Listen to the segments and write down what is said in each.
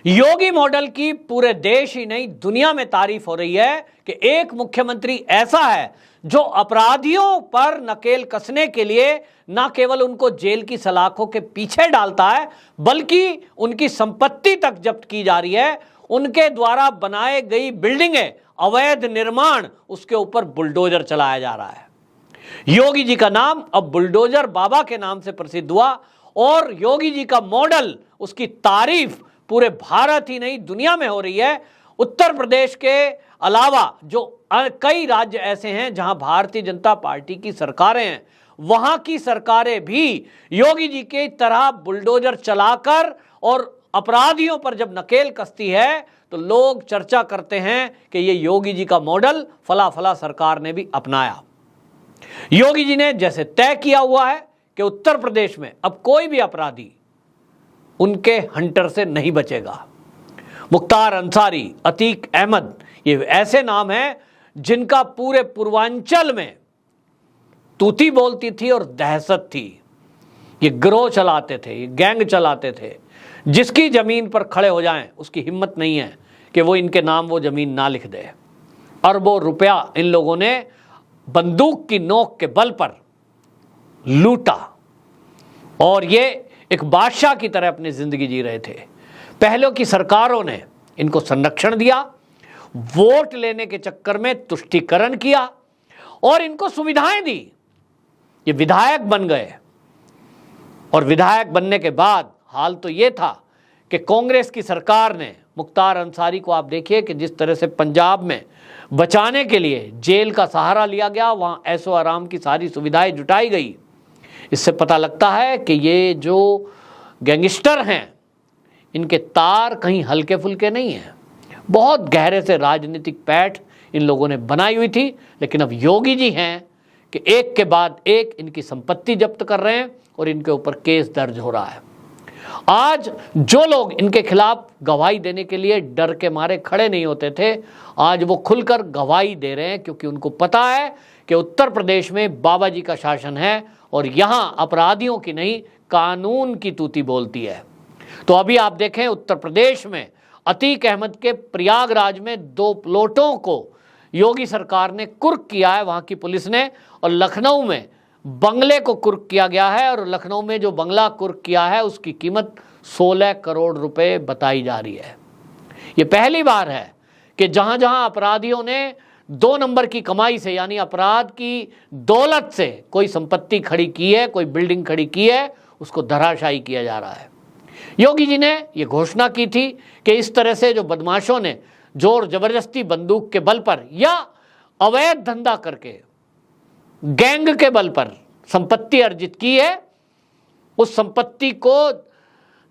योगी model की पूरे देश ही नहीं दुनिया में तारीफ हो रही है कि एक मुख्यमंत्री ऐसा है जो अपराधियों पर नकेल कसने के लिए न केवल उनको जेल की सलाखों के पीछे डालता है बल्कि उनकी संपत्ति तक जब्त की जा रही है। उनके द्वारा बनाए गई बिल्डिंगें, अवैध निर्माण, उसके ऊपर बुलडोजर चलाया जा रहा है। योगी जी का नाम अब बुलडोजर बाबा के नाम से प्रसिद्ध हुआ और योगी जी का मॉडल, उसकी तारीफ पूरे भारत ही नहीं दुनिया में हो रही है। उत्तर प्रदेश के अलावा जो कई राज्य ऐसे हैं जहां भारतीय जनता पार्टी की सरकारें हैं, वहां की सरकारें भी योगी जी के तरह बुलडोजर चलाकर और अपराधियों पर जब नकेल कसती है तो लोग चर्चा करते हैं कि ये योगी जी का मॉडल फला फला सरकार ने भी अपनाया। योगी जी ने जैसे तय किया हुआ है कि उत्तर प्रदेश में अब कोई भी अपराधी उनके हंटर से नहीं बचेगा। मुख्तार अंसारी, अतीक अहमद, ये ऐसे नाम हैं जिनका पूरे पूर्वांचल में तूती बोलती थी और दहशत थी। ये गिरोह चलाते थे, ये गैंग चलाते थे। जिसकी जमीन पर खड़े हो जाएं उसकी हिम्मत नहीं है कि वो इनके नाम वो जमीन ना लिख दे। अरबों रुपया इन लोगों ने बंदूक की नोक के बल पर लूटा और ये एक बादशाह की तरह अपनी जिंदगी जी रहे थे। पहले की सरकारों ने इनको संरक्षण दिया, वोट लेने के चक्कर में तुष्टीकरण किया और इनको सुविधाएं दी। ये विधायक बन गए और विधायक बनने के बाद हाल तो ये था कि कांग्रेस की सरकार ने मुख्तार अंसारी को, आप देखिए कि जिस तरह से पंजाब में बचाने के लिए जेल का सहारा लिया गया, वहां ऐशो आराम की सारी सुविधाएं जुटाई गई। इससे पता लगता है कि ये जो गैंगस्टर हैं इनके तार कहीं हल्के फुल्के नहीं हैं। बहुत गहरे से राजनीतिक पैठ इन लोगों ने बनाई हुई थी। लेकिन अब योगी जी हैं कि एक के बाद एक इनकी संपत्ति जब्त कर रहे हैं और इनके ऊपर केस दर्ज हो रहा है। आज जो लोग इनके खिलाफ गवाही देने के लिए डर के मारे खड़े नहीं होते थे, आज वो खुलकर गवाही दे रहे हैं क्योंकि उनको पता है कि उत्तर प्रदेश में बाबा जी का शासन है और यहां अपराधियों की नहीं, कानून की तूती बोलती है। तो अभी आप देखें उत्तर प्रदेश में अतीक अहमद के प्रयागराज में 2 प्लॉटों को योगी सरकार ने कुर्क किया है, वहां की पुलिस ने, और लखनऊ में बंगले को कुर्क किया गया है और लखनऊ में जो बंगला कुर्क किया है उसकी कीमत 16 करोड़ रुपए बताई जा रही है। ये पहली बार है कि जहां जहां अपराधियों ने 2 नंबर की कमाई से, यानी अपराध की दौलत से कोई संपत्ति खड़ी की है, कोई बिल्डिंग खड़ी की है, उसको धराशायी किया जा रहा है। योगी जी ने यह घोषणा की थी कि इस तरह से जो बदमाशों ने जोर जबरदस्ती बंदूक के बल पर या अवैध धंधा करके गैंग के बल पर संपत्ति अर्जित की है, उस संपत्ति को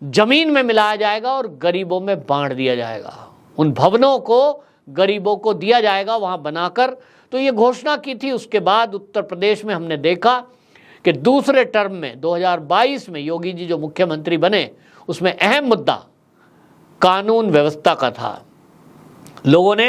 जमीन में मिलाया जाएगा और गरीबों में बांट दिया जाएगा। उन भवनों को गरीबों को दिया जाएगा वहां बनाकर। तो ये घोषणा की थी। उसके बाद उत्तर प्रदेश में हमने देखा कि दूसरे टर्म में 2022 में योगी जी जो मुख्यमंत्री बने, उसमें अहम मुद्दा कानून व्यवस्था का था। लोगों ने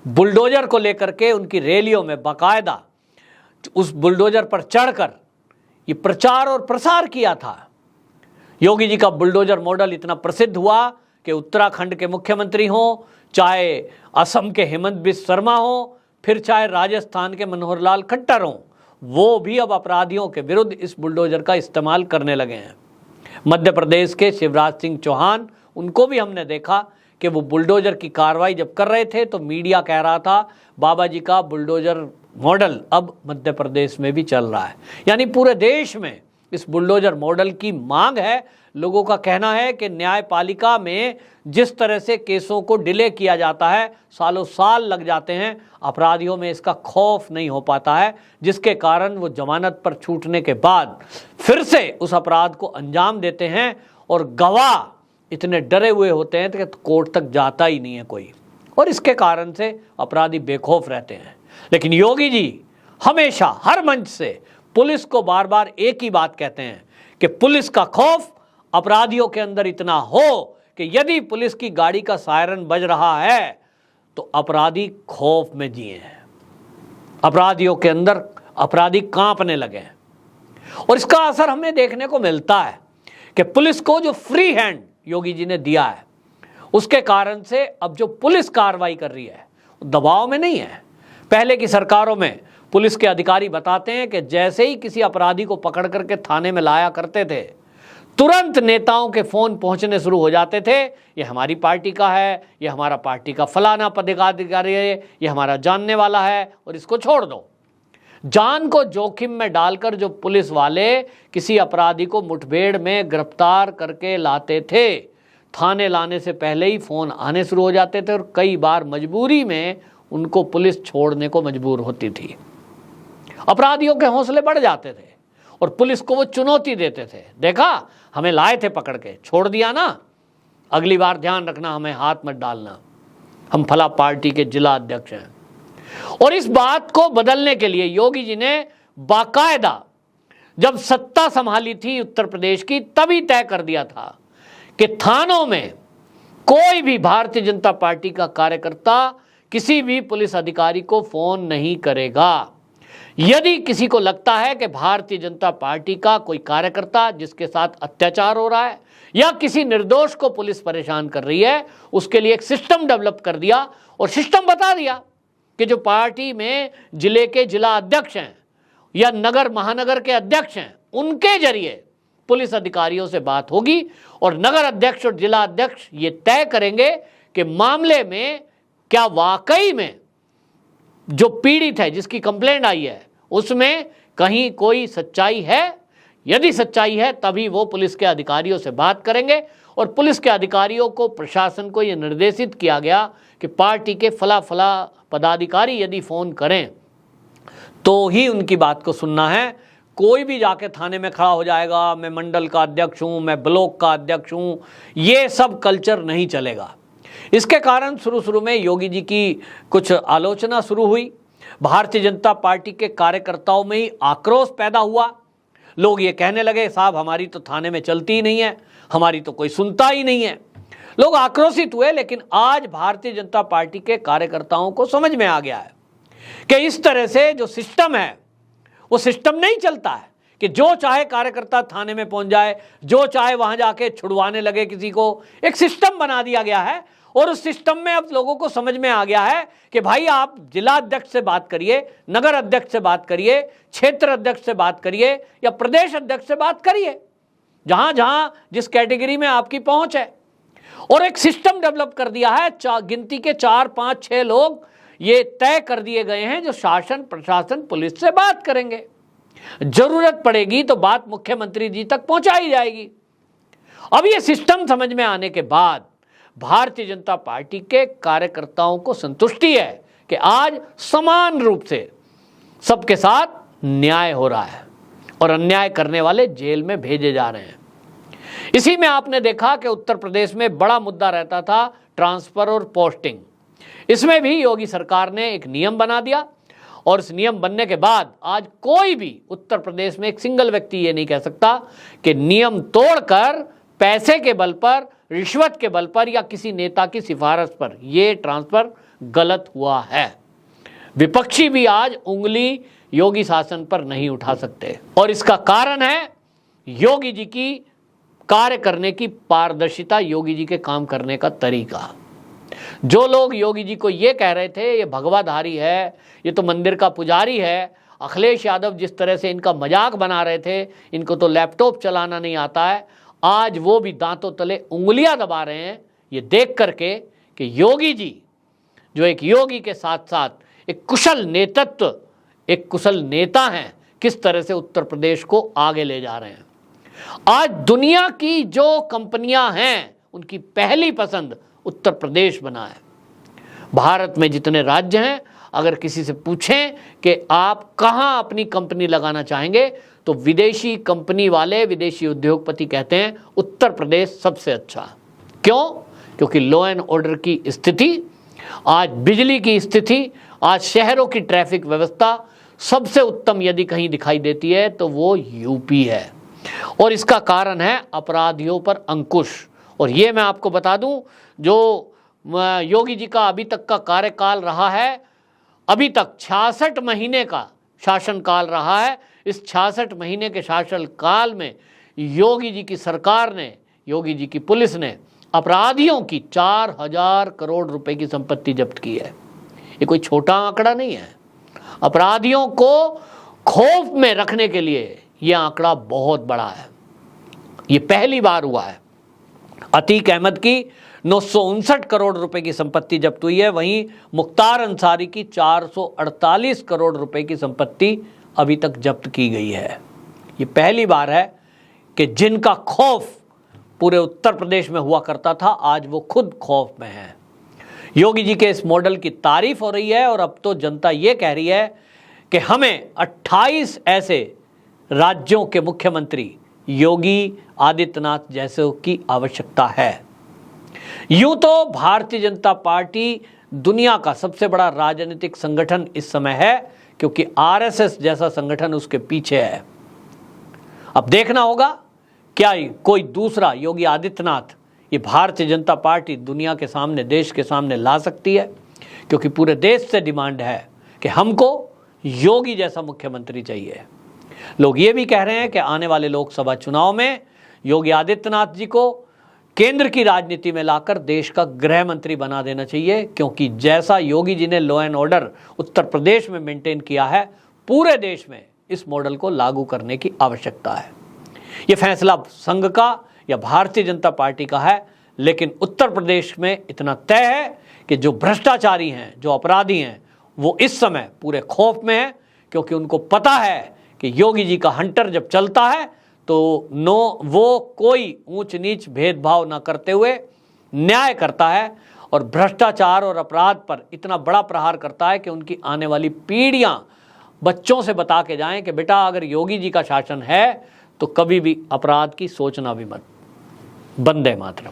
बुलडोजर को लेकर के उनकी रैलियों में बाकायदा उस बुलडोजर पर चढ़कर ये प्रचार और प्रसार किया था। योगी जी का बुलडोजर मॉडल इतना प्रसिद्ध हुआ कि उत्तराखंड के मुख्यमंत्री हों, चाहे असम के हेमंत बिस्व शर्मा हों, फिर चाहे राजस्थान के मनोहर लाल खट्टर हों, वो भी अब अपराधियों के विरुद्ध इस बुलडोजर का इस्तेमाल करने लगे हैं। मध्य प्रदेश के शिवराज सिंह चौहान, उनको भी हमने देखा कि वो बुलडोजर की कार्रवाई जब कर रहे थे तो मीडिया कह रहा था बाबा जी का बुलडोजर मॉडल अब मध्य प्रदेश में भी चल रहा है। यानी पूरे देश में इस बुलडोजर मॉडल की मांग है। लोगों का कहना है कि न्यायपालिका में जिस तरह से केसों को डिले किया जाता है, सालों साल लग जाते हैं, अपराधियों में इसका खौफ नहीं हो पाता है, जिसके कारण वो जमानत पर छूटने के बाद फिर से उस अपराध को अंजाम देते हैं और गवाह इतने डरे हुए होते हैं कि कोर्ट तक जाता ही नहीं है कोई, और इसके कारण से अपराधी बेखौफ रहते हैं। लेकिन योगी जी हमेशा हर मंच से पुलिस को बार बार एक ही बात कहते हैं कि पुलिस का खौफ अपराधियों के अंदर इतना हो कि यदि पुलिस की गाड़ी का सायरन बज रहा है तो अपराधी खौफ में जिए हैं, अपराधियों के अंदर अपराधी कांपने लगे हैं। और इसका असर हमें देखने को मिलता है कि पुलिस को जो फ्री हैंड योगी जी ने दिया है उसके कारण से अब जो पुलिस कार्रवाई कर रही है दबाव में नहीं है। पहले की सरकारों में पुलिस के अधिकारी बताते हैं कि जैसे ही किसी अपराधी को पकड़ करके थाने में लाया करते थे, तुरंत नेताओं के फोन पहुंचने शुरू हो जाते थे, ये हमारी पार्टी का है, ये हमारा पार्टी का फलाना पदाधिकारी है, ये हमारा जानने वाला है और इसको छोड़ दो। जान को जोखिम में डालकर जो पुलिस वाले किसी अपराधी को मुठभेड़ में गिरफ्तार करके लाते थे, थाने लाने से पहले ही फोन आने शुरू हो जाते थे और कई बार मजबूरी में उनको पुलिस छोड़ने को मजबूर होती थी। अपराधियों के हौसले बढ़ जाते थे और पुलिस को वो चुनौती देते थे, देखा हमें लाए थे पकड़ के, छोड़ दिया ना, अगली बार ध्यान रखना, हमें हाथ मत डालना, हम फला पार्टी के जिला अध्यक्ष हैं। और इस बात को बदलने के लिए योगी जी ने बाकायदा जब सत्ता संभाली थी उत्तर प्रदेश की, तभी तय कर दिया था कि थानों में कोई भी भारतीय जनता पार्टी का कार्यकर्ता किसी भी पुलिस अधिकारी को फोन नहीं करेगा। यदि किसी को लगता है कि भारतीय जनता पार्टी का कोई कार्यकर्ता जिसके साथ अत्याचार हो रहा है या किसी निर्दोष को पुलिस परेशान कर रही है, उसके लिए एक सिस्टम डेवलप कर दिया और सिस्टम बता दिया कि जो पार्टी में जिले के जिला अध्यक्ष हैं या नगर महानगर के अध्यक्ष हैं, उनके जरिए पुलिस अधिकारियों से बात होगी और नगर अध्यक्ष और जिला अध्यक्ष ये तय करेंगे कि मामले में क्या वाकई में जो पीड़ित है, जिसकी कंप्लेंट आई है, उसमें कहीं कोई सच्चाई है। यदि सच्चाई है तभी वो पुलिस के अधिकारियों से बात करेंगे और पुलिस के अधिकारियों को, प्रशासन को यह निर्देशित किया गया कि पार्टी के फला फला पदाधिकारी यदि फोन करें तो ही उनकी बात को सुनना है। कोई भी जाके थाने में खड़ा हो जाएगा, मैं मंडल का अध्यक्ष हूं, मैं ब्लॉक का अध्यक्ष हूं, ये सब कल्चर नहीं चलेगा। इसके कारण शुरू में योगी जी की कुछ आलोचना शुरू हुई, भारतीय जनता पार्टी के कार्यकर्ताओं में ही आक्रोश पैदा हुआ। लोग ये कहने लगे, साहब हमारी तो थाने में चलती ही नहीं है, हमारी तो कोई सुनता ही नहीं है। लोग आक्रोशित हुए। लेकिन आज भारतीय जनता पार्टी के कार्यकर्ताओं को समझ में आ गया है कि इस तरह से जो सिस्टम है वो सिस्टम नहीं चलता है कि जो चाहे कार्यकर्ता थाने में पहुंच जाए, जो चाहे वहां जाके छुड़वाने लगे किसी को। एक सिस्टम बना दिया गया है और उस सिस्टम में अब लोगों को समझ में आ गया है कि भाई आप जिला अध्यक्ष से बात करिए, नगर अध्यक्ष से बात करिए, क्षेत्र अध्यक्ष से बात करिए या प्रदेश अध्यक्ष से बात करिए, जहां जहां जिस कैटेगरी में आपकी पहुंच है। और एक सिस्टम डेवलप कर दिया है, गिनती के 4, 5, 6 लोग ये तय कर दिए गए हैं जो शासन, प्रशासन, पुलिस से बात करेंगे। जरूरत पड़ेगी तो बात मुख्यमंत्री जी तक पहुंचाई जाएगी। अब ये सिस्टम समझ में आने के बाद भारतीय जनता पार्टी के कार्यकर्ताओं को संतुष्टि है कि आज समान रूप से सबके साथ न्याय हो रहा है और अन्याय करने वाले जेल में भेजे जा रहे हैं। इसी में आपने देखा कि उत्तर प्रदेश में बड़ा मुद्दा रहता था ट्रांसफर और पोस्टिंग। इसमें भी योगी सरकार ने एक नियम बना दिया और इस नियम बनने के बाद आज कोई भी उत्तर प्रदेश में एक सिंगल व्यक्ति ये नहीं कह सकता कि नियम तोड़कर पैसे के बल पर, रिश्वत के बल पर या किसी नेता की सिफारिश पर ये ट्रांसफर गलत हुआ है। विपक्षी भी आज उंगली योगी शासन पर नहीं उठा सकते और इसका कारण है योगी जी की कार्य करने की पारदर्शिता, योगी जी के काम करने का तरीका। जो लोग योगी जी को ये कह रहे थे ये भगवाधारी है, ये तो मंदिर का पुजारी है, अखिलेश यादव जिस तरह से इनका मजाक बना रहे थे, इनको तो लैपटॉप चलाना नहीं आता है, आज वो भी दांतों तले उंगलियां दबा रहे हैं ये देख करके कि योगी जी जो एक योगी के साथ साथ एक कुशल नेतृत्व, एक कुशल नेता हैं, किस तरह से उत्तर प्रदेश को आगे ले जा रहे हैं। आज दुनिया की जो कंपनियां हैं उनकी पहली पसंद उत्तर प्रदेश बना है। भारत में जितने राज्य हैं, अगर किसी से पूछें कि आप कहां अपनी कंपनी लगाना चाहेंगे तो विदेशी कंपनी वाले, विदेशी उद्योगपति कहते हैं उत्तर प्रदेश सबसे अच्छा। क्यों? क्योंकि लॉ एंड ऑर्डर की स्थिति, आज बिजली की स्थिति, आज शहरों की ट्रैफिक व्यवस्था सबसे उत्तम यदि कहीं दिखाई देती है तो वो यूपी है और इसका कारण है अपराधियों पर अंकुश। और ये मैं आपको बता दूं, जो योगी जी का अभी तक का कार्यकाल रहा है, अभी तक 66 महीने का शासनकाल रहा है। इस 66 महीने के शासनकाल में योगी जी की सरकार ने, योगी जी की पुलिस ने अपराधियों की 4000 करोड़ रुपए की संपत्ति जब्त की है। ये कोई छोटा आंकड़ा नहीं है। अपराधियों को खौफ में रखने के लिए यह आंकड़ा बहुत बड़ा है। ये पहली बार हुआ है। अतीक अहमद की 959 करोड़ रुपए की संपत्ति जब्त हुई है, वहीं मुख्तार अंसारी की 448 करोड़ रुपए की संपत्ति अभी तक जब्त की गई है। ये पहली बार है कि जिनका खौफ पूरे उत्तर प्रदेश में हुआ करता था, आज वो खुद खौफ में है। योगी जी के इस मॉडल की तारीफ हो रही है और अब तो जनता ये कह रही है कि हमें 28 ऐसे राज्यों के मुख्यमंत्री योगी आदित्यनाथ जैसे की आवश्यकता है। यूं तो भारतीय जनता पार्टी दुनिया का सबसे बड़ा राजनीतिक संगठन इस समय है, क्योंकि आरएसएस जैसा संगठन उसके पीछे है। अब देखना होगा क्या कोई दूसरा योगी आदित्यनाथ ये भारतीय जनता पार्टी दुनिया के सामने, देश के सामने ला सकती है, क्योंकि पूरे देश से डिमांड है कि हमको योगी जैसा मुख्यमंत्री चाहिए। लोग ये भी कह रहे हैं कि आने वाले लोकसभा चुनाव में योगी आदित्यनाथ जी को केंद्र की राजनीति में लाकर देश का गृह मंत्री बना देना चाहिए, क्योंकि जैसा योगी जी ने law and order Uttar Pradesh में मेंटेन किया है, पूरे देश में इस मॉडल को लागू करने की आवश्यकता है। यह फैसला संघ का या भारतीय जनता पार्टी का है, लेकिन उत्तर प्रदेश में इतना तय है कि जो भ्रष्टाचारी हैं, जो अपराधी हैं, वो इस समय पूरे खौफ में हैं, क्योंकि उनको पता है कि योगी जी का हंटर जब चलता है तो वो कोई ऊंच नीच भेदभाव ना करते हुए न्याय करता है और भ्रष्टाचार और अपराध पर इतना बड़ा प्रहार करता है कि उनकी आने वाली पीढ़ियां बच्चों से बता के जाएं कि बेटा अगर योगी जी का शासन है तो कभी भी अपराध की सोचना भी मत। वंदे मातरम।